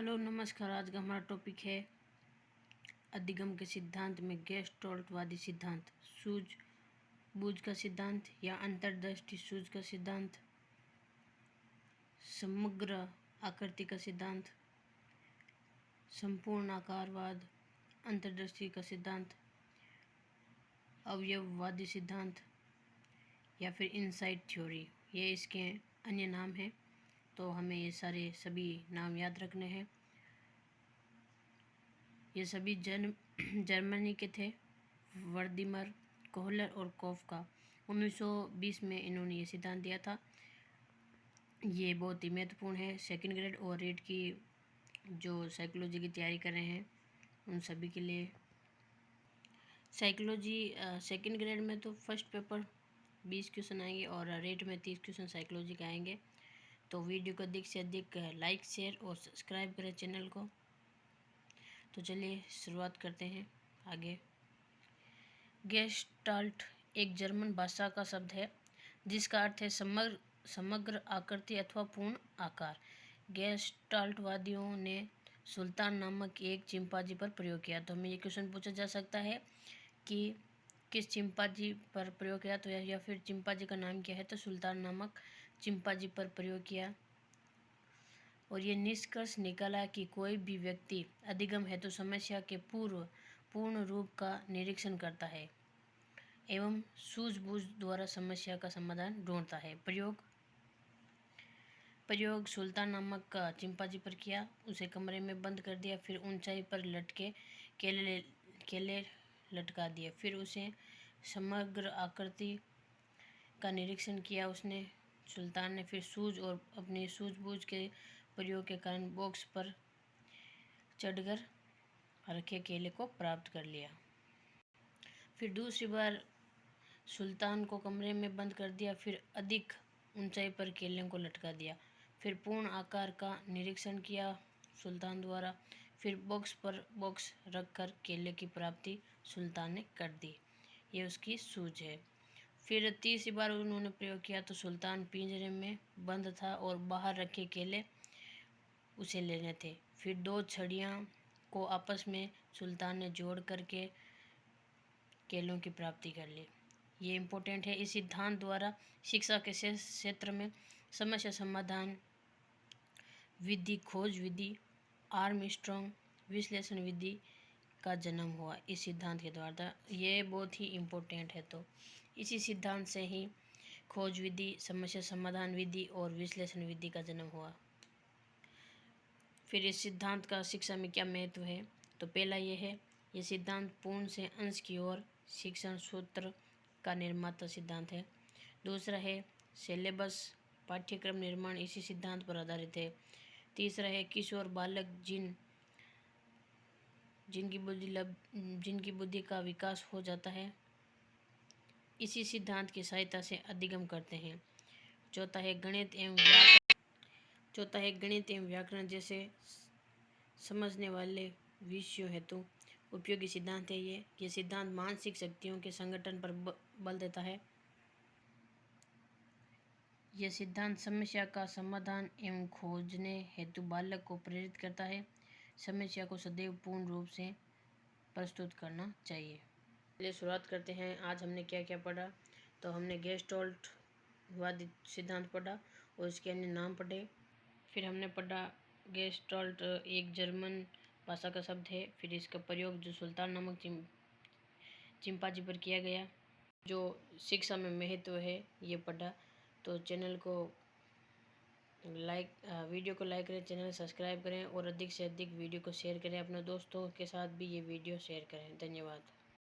Hello नमस्कार। आज का हमारा टॉपिक है अधिगम के सिद्धांत में गेस्टाल्टवादी सिद्धांत, सूझबूझ का सिद्धांत या अंतर्दृष्टि सूझ का सिद्धांत, समग्र आकृति का सिद्धांत, संपूर्ण आकारवाद, अंतर्दृष्टि का सिद्धांत, अवयववादी सिद्धांत या फिर इनसाइट थ्योरी, ये इसके अन्य नाम हैं। तो हमें ये सभी नाम याद रखने हैं। ये सभी जर्मनी के थे, वर्दिमर, कोहलर और कोफका। 1920 में इन्होंने ये सिद्धांत दिया था। ये बहुत ही महत्वपूर्ण है सेकंड ग्रेड और रीड की जो साइकोलॉजी की तैयारी कर रहे हैं उन सभी के लिए। साइकोलॉजी सेकंड ग्रेड में तो फर्स्ट पेपर 20 क्वेश्चन आएंगे और रेट में 30 क्वेश्चन साइकोलॉजी के आएंगे। तो वीडियो को अधिक से अधिक लाइक, शेयर और सब्सक्राइब करें चैनल को। तो चलिए शुरुआत करते हैं आगे। गेस्टाल्ट एक जर्मन भाषा का शब्द है जिसका अर्थ है समग्र आकृति अथवा पूर्ण आकार। गेस्टाल्टवादियों ने सुल्तान नामक एक चिंपांजी पर प्रयोग किया। तो हमें ये क्वेश्चन पूछा जा सकता है कि किस चिंपांजी पर प्रयोग किया, तो या फिर चिंपांजी का नाम क्या है, तो सुल्तान नामक चिंपांजी पर प्रयोग किया। और ये निष्कर्ष निकाला कि कोई भी व्यक्ति अधिगम हेतु समस्या के पूर्ण रूप का निरीक्षण करता है एवं सूझबूझ द्वारा समस्या का समाधान ढूंढता है। प्रयोग सुल्तान नामक चिंपांजी पर किया, उसे कमरे में बंद कर दिया, फिर ऊंचाई पर लटके केले लटका दिए, फिर उसे समग्र आकृति का निरीक्षण किया उसने सुल्तान ने। फिर सूझ और अपनी सूझबूझ के प्रयोग के कारण बॉक्स पर चढ़कर रखे केले को प्राप्त कर लिया। फिर दूसरी बार सुल्तान को कमरे में बंद कर दिया, फिर अधिक ऊंचाई पर केले को लटका दिया, फिर पूर्ण आकार का निरीक्षण किया सुल्तान द्वारा, फिर बॉक्स रखकर केले की प्राप्ति सुल्तान ने कर दी। ये उसकी सूझ है। फिर तीसरी बार उन्होंने प्रयोग किया तो सुल्तान पिंजरे में बंद था और बाहर रखे केले उसे लेने थे। फिर दो छड़ियाँ को आपस में सुल्तान ने जोड़ करके केलों की प्राप्ति कर ली। ये इम्पोर्टेंट है। इस सिद्धांत द्वारा शिक्षा के क्षेत्र में समस्या समाधान विधि, खोज विधि, आर्मस्ट्रांग विश्लेषण विधि का जन्म हुआ इस सिद्धांत के द्वारा। ये बहुत ही इम्पोर्टेंट है। तो इसी सिद्धांत से ही खोज विधि, समस्या समाधान विधि और विश्लेषण विधि का जन्म हुआ। फिर इस सिद्धांत का शिक्षा में क्या महत्व है, तो पहला ये है, ये सिद्धांत पूर्ण से अंश की ओर शिक्षण सूत्र का निर्माता सिद्धांत है। दूसरा है सिलेबस, पाठ्यक्रम निर्माण इसी सिद्धांत पर आधारित है। तीसरा है किशोर बालक जिनकी बुद्धि का विकास हो जाता है इसी सिद्धांत की सहायता से अधिगम करते हैं। चौथा है गणित एवं व्याकरण जैसे समझने वाले विषयों हेतु उपयोगी सिद्धांत है। ये सिद्धांत मानसिक शक्तियों के संगठन पर बल देता है। यह सिद्धांत समस्या का समाधान एवं खोजने हेतु बालक को प्रेरित करता है। समस्या को सदैव पूर्ण रूप से प्रस्तुत करना चाहिए। चलिए शुरुआत करते हैं। आज हमने क्या क्या पढ़ा, तो हमने गेस्टाल्टवादी सिद्धांत पढ़ा और इसके अन्य नाम पढ़े। फिर हमने पढ़ा गेस्टाल्ट एक जर्मन भाषा का शब्द है। फिर इसका प्रयोग जो सुल्तान नामक चिंपांजी पर किया गया, जो शिक्षा में महत्व है, ये पढ़ा। तो चैनल को वीडियो को लाइक करें, चैनल सब्सक्राइब करें और अधिक से अधिक वीडियो को शेयर करें। अपने दोस्तों के साथ भी ये वीडियो शेयर करें। धन्यवाद।